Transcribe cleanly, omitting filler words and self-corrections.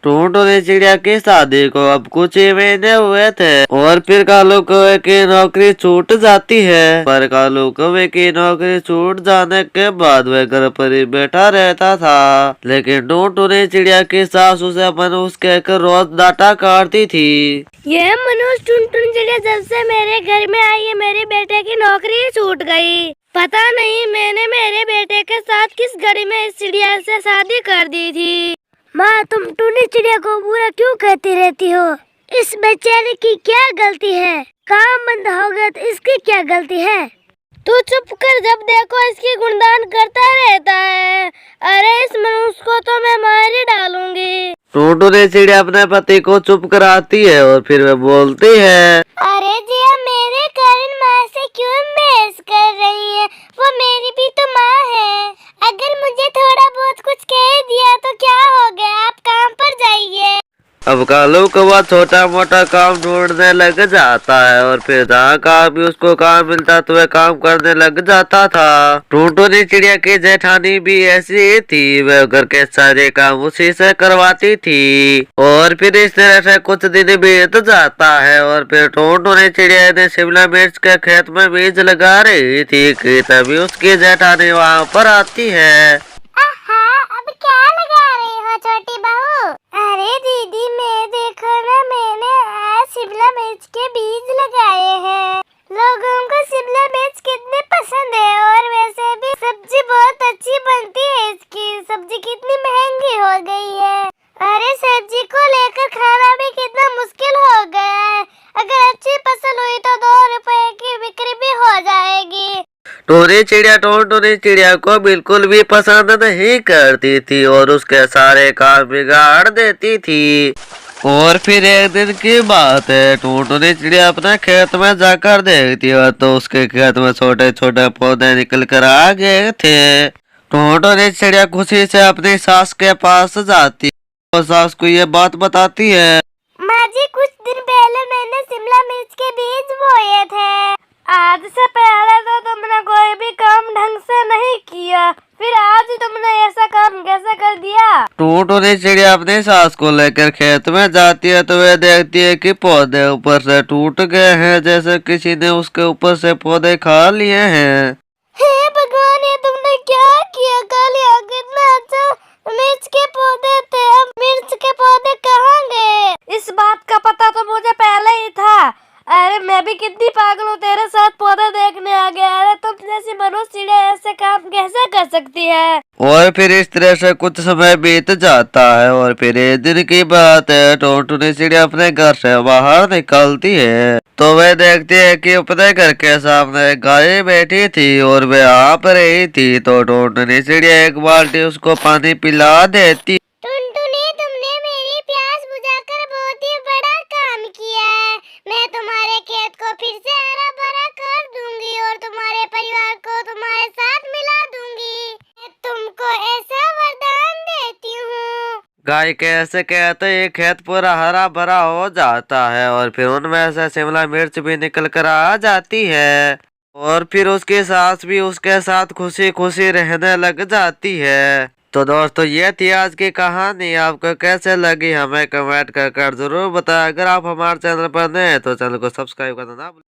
टोंटो ने चिड़िया की शादी को अब कुछ ही महीने हुए थे और फिर कालू कौवे की नौकरी छूट जाती है। पर कालू कौवे की नौकरी छूट जाने के बाद वह घर पर ही बैठा रहता था। लेकिन टोंटो ने चिड़िया की सास उसे मनुष्य कहकर रोज डांटा काटती थी। यह मनुष्य टुनटुन चिड़िया जब से मेरे घर में आई है मेरे बेटे की नौकरी छूट गई। पता नहीं मैंने मेरे बेटे के साथ किस घड़ी में इस चिड़िया से शादी कर दी थी। माँ, तुम टुनी चिड़िया को बुरा क्यों कहती रहती हो? इस बेचारे की क्या गलती है? काम बंद हो गया तो इसकी क्या गलती है? तू चुप कर, जब देखो इसकी गुणगान करता रहता है। अरे इस मनुष्य को तो मैं मार ही डालूंगी। टोंटो ने चिड़िया अपने पति को चुप कराती है और फिर वह बोलती है, अरे जिया, मेरे कारण माँ से क्यों बहस कर रही है? वो मेरी भी तो माँ है। अगर मुझे थोड़ा बहुत कुछ कह दिया तो क्या हो गया? आप काम पर जाइए। अब कालू कौवा छोटा मोटा काम ढूंढने लग जाता है और फिर जहाँ कहाँ भी उसको काम मिलता तो वह काम करने लग जाता था। टोंटो ने चिड़िया की जेठानी भी ऐसी ही थी, वह घर के सारे काम उसी से करवाती थी। और फिर इस तरह से कुछ दिन बीत जाता है और फिर टोंटो ने चिड़िया ने शिमला मिर्च के खेत में बीज लगा रही थी कि तभी उसकी जेठानी वहाँ पर आती है। अब क्या लगा रही हो छोटी बहू? अरे दीदी, मैं देखो ना, मैंने आज शिमला मिर्च के बीज लगाए हैं। लोगों को शिमला मिर्च कितने पसंद है और वैसे भी सब्जी बहुत अच्छी बनती है। इसकी सब्जी कितनी महंगी हो गई है। अरे सब्जी को लेकर खाना भी कितना मुश्किल हो गया है। अगर अच्छी फसल हुई तो 2 रुपए की बिक्री भी हो जाएगी। टोंटो ने चिड़िया को बिल्कुल भी पसंद नहीं करती थी और उसके सारे काम बिगाड़ देती थी। और फिर एक दिन की बात है, टोंटो ने चिड़िया अपने खेत में जाकर देखती है तो उसके खेत में छोटे छोटे पौधे निकल कर आ गए थे। टोंटो ने चिड़िया खुशी से अपनी सास के पास जाती है और सास को ये बात बताती है, माँ जी, कुछ दिन पहले मैंने शिमला मिर्च के बीज बोए थे। आज से पहले तो तुमने कोई भी काम ढंग से नहीं किया, फिर आज तुमने ऐसा काम कैसे कर दिया? टोंटो ने चिड़िया अपनी सास को लेकर खेत में जाती है तो वह देखती है कि पौधे ऊपर से टूट गए हैं, जैसे किसी ने उसके ऊपर से पौधे खा लिए हैं। हे भगवान, ये तुमने क्या किया? कल यहाँ कितना अच्छा मिर्च के पौधे थे, अब मिर्च के पौधे कहाँ गए? इस बात का पता तो मुझे पहले ही था। अरे मैं भी कितनी पागल हूँ, तेरे साथ पौधे देखने आ गया। अरे तुम जैसी मनुष्य चिड़िया ऐसे काम कैसे कर सकती है? और फिर इस तरह से कुछ समय बीत जाता है और फिर एक दिन की बात है, टोंटो ने चिड़िया अपने घर से बाहर निकलती है तो वह देखती है कि अपने घर के सामने गाय बैठी थी और वह आप रही थी। तो टोंटो ने चिड़िया एक बाल्टी उसको पानी पिला देती। टुनटुनी, तुमने मेरी प्यास बुझाकर बहुत ही बड़ा काम किया है। मैं तुम्हारे खेत को फिर से हरा भरा कर दूंगी और तुम्हारे परिवार को तुम्हारे साथ मिला दूंगी। मैं तुमको ऐसा वरदान देती हूँ। गाय कैसे कहते ही खेत पूरा हरा भरा हो जाता है और फिर उनमें से शिमला मिर्च भी निकल कर आ जाती है और फिर उसकी सास भी उसके साथ खुशी खुशी रहने लग जाती है। तो दोस्तों, ये थी आज की कहानी। आपको कैसे लगी हमें कमेंट कर जरूर बताएं। अगर आप हमारे चैनल पर नए हैं तो चैनल को सब्सक्राइब करना ना भूलें।